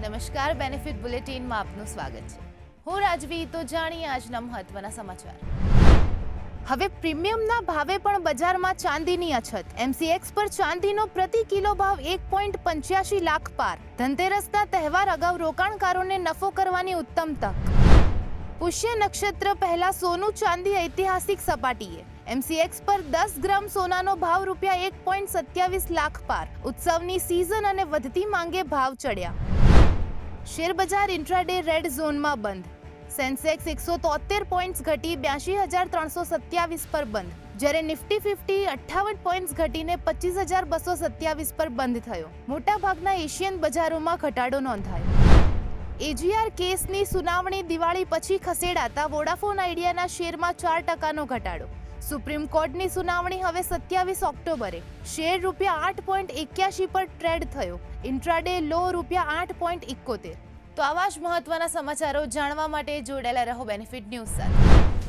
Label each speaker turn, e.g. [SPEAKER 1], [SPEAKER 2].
[SPEAKER 1] નમસ્કાર, બેનિફિટ બુલેટિનમાં આપનું સ્વાગત છે. હું રાજવી. તો જાણીએ આજના મહત્વના સમાચાર. હવે પ્રીમિયમના ભાવે પણ બજારમાં ચાંદીની અછત. MCX પર ચાંદીનો પ્રતિ કિલો ભાવ 1.85 લાખ પાર. ધનતેરસના તહેવાર અગાઉ રોકાણકારોને નફો કરવાની ઉત્તમ તક. પુષ્ય નક્ષત્ર પહેલા સોનું ચાંદી ઐતિહાસિક સપાટીએ. MCX પર 10 ગ્રામ સોનાનો ભાવ રૂપિયા 1.27 લાખ પાર. ઉત્સવની સિઝન અને વધતી માંગે ભાવ ચડ્યા. શેર બજાર ઇન્ટ્રાડે રેડ ઝોનમાં બંધ. સેન્સેક્સ 173 પોઈન્ટ્સ ઘટી 82,327 પર બંધ, જ્યારે નિફ્ટી 50 58 પોઈન્ટ્સ ઘટીને 25,227 પર બંધ થયો. મોટાભાગના એશિયન બજારોમાં ઘટાડો નોંધાયો. AGR કેસની સુનાવણી દિવાળી પછી ખસેડાતા વોડાફોન આઈડિયાના શેરમાં 4% ઘટાડો. સુપ્રીમ કોર્ટની સુનાવણી હવે 27 ઓક્ટોબરે. શેર રૂપિયા 8.81 પર ટ્રેડ થયો. ઇન્ટ્રાડે લો રૂપિયા 8.71. તો આવા જ મહત્વના સમાચારો જાણવા માટે જોડાયેલા રહો બેનિફિટ ન્યૂઝ સાથે.